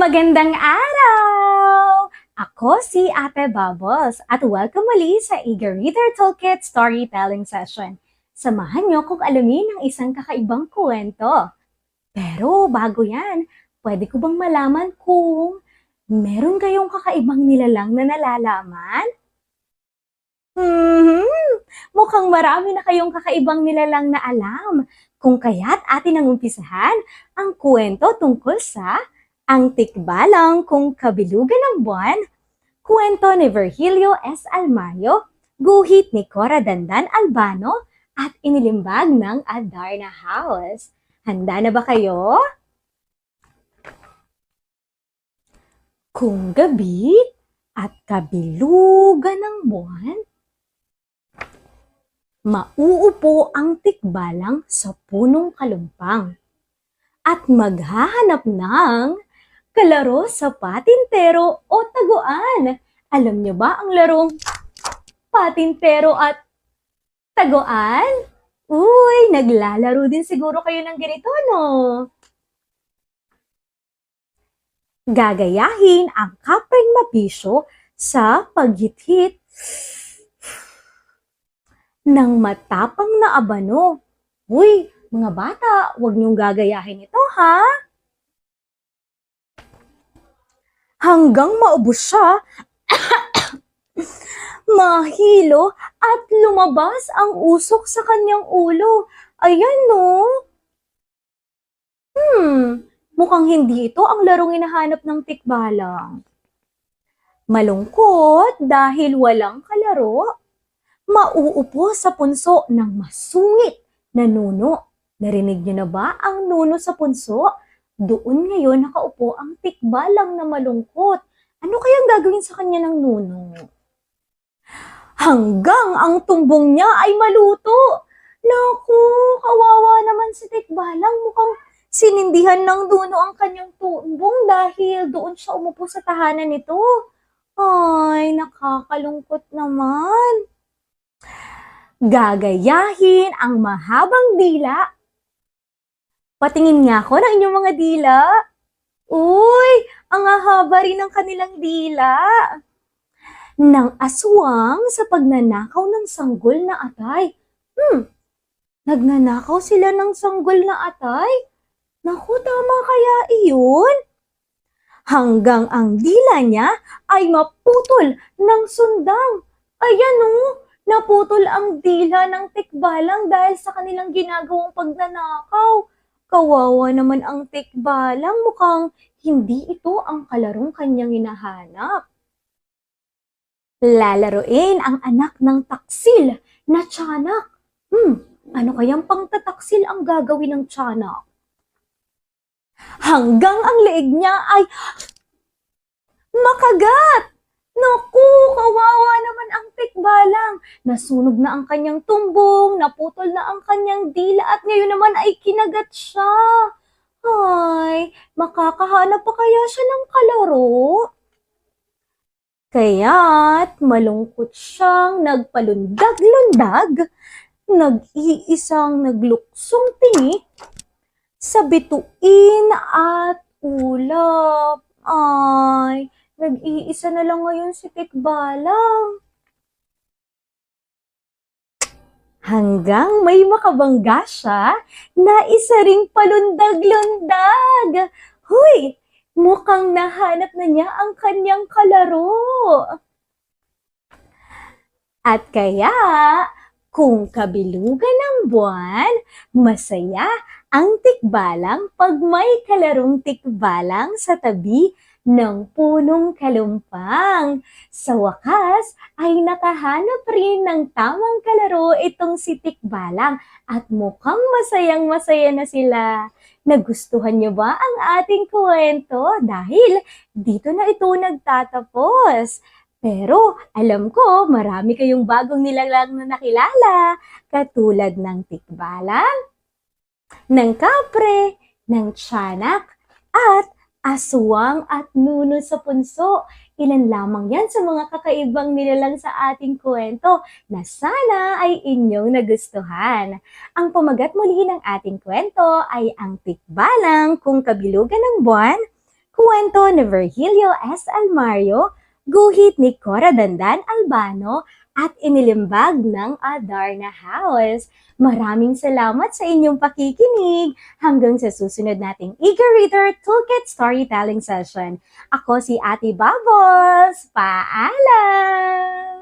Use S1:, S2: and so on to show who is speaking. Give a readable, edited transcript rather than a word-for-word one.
S1: Magandang araw! Ako si Ate Bubbles at welcome muli sa Eager Reader Toolkit Storytelling Session. Samahan niyo kung alamin ang isang kakaibang kwento. Pero bago yan, pwede ko bang malaman kung meron kayong kakaibang nilalang na nalalaman? Mukhang marami na kayong kakaibang nilalang na alam. Kung kaya't atin ang umpisahan ang kwento tungkol sa Ang Tikbalang Kung Kabilugan ng Buwan, kwento ni Virgilio S. Almario, guhit ni Cora Dandan Albano, at inilimbag ng Adarna House. Handa na ba kayo? Kung gabi at kabilugan ng buwan, mauupo ang tikbalang sa punong kalumpang at maghahanap ng kalaro sa patintero o taguan. Alam niyo ba ang larong patintero at taguan? Uy, naglalaro din siguro kayo ng ganito, no? Gagayahin ang kapring mabisyo sa paghithit ng matapang na abano. Uy, mga bata, huwag niyong gagayahin ito, ha? Hanggang maubos siya, mahilo at lumabas ang usok sa kanyang ulo. Ayan, no? Mukhang hindi ito ang larong hinahanap ng tikbalang. Malungkot dahil walang kalaro. Mauupo sa punso ng masungit na nuno. Narinig niyo na ba ang nuno sa punso? Doon ngayon nakaupo ang tikbalang na malungkot. Ano kayang gagawin sa kanya ng nuno? Hanggang ang tumbong niya ay maluto. Naku, kawawa naman si tikbalang. Mukhang sinindihan ng nuno ang kanyang tumbong dahil doon siya umupo sa tahanan nito. Ay, nakakalungkot naman. Gagayahin ang mahabang dila. Patingin nga ako ng inyong mga dila. Uy, ang hahaba rin ng kanilang dila. Nang aswang sa pagnanakaw ng sanggol na atay. Nagnanakaw sila ng sanggol na atay? Naku, tama kaya iyon? Hanggang ang dila niya ay maputol ng sundang. Ayan o, naputol ang dila ng tikbalang dahil sa kanilang ginagawang pagnanakaw. Kawawa naman ang tikbalang, mukhang hindi ito ang kalarong kanyang hinahanap. Lalaroin ang anak ng taksil na tiyanak. Ano kayang pangtataksil ang gagawin ng tiyanak? Hanggang ang leeg niya ay makagat! Naku, kawawa naman ang tikbalang. Nasunog na ang kanyang tumbong, naputol na ang kanyang dila at ngayon naman ay kinagat siya. Ay, makakahanap pa kaya siya ng kalaro? Kaya't malungkot siyang nagpalundag-lundag, nag-iisang nagluksong tingi sa bituin at ulap. Ay, nag-iisa na lang ngayon si tikbalang. Hanggang may makabangga siya na isa ring palundag-lundag. Huy, mukhang nahanap na niya ang kanyang kalaro. At kaya, kung kabilugan ng buwan, masaya ang tikbalang pag may kalarong tikbalang sa tabi ng punong kalumpang. Sa wakas ay nakahanap rin ng tamang kalaro itong si tikbalang at mukhang masayang-masaya na sila. Nagustuhan niyo ba ang ating kwento? Dahil dito na ito nagtatapos. Pero alam ko marami kayong bagong nilalang na nakilala, katulad ng tikbalang, ng kapre, ng tiyanak, at aswang at nuno sa punso. Ilan lamang yan sa mga kakaibang nilalang sa ating kwento na sana ay inyong nagustuhan. Ang pamagat muli ng ating kwento ay Ang Tikbalang Kung Kabilugan ng Buwan, kwento ni Virgilio S. Almario, guhit ni Cora Dandan Albano, at inilimbag ng Adarna House. Maraming salamat sa inyong pakikinig. Hanggang sa susunod nating Eager Reader Toolkit Storytelling Session. Ako si Ate Bubbles. Paalam!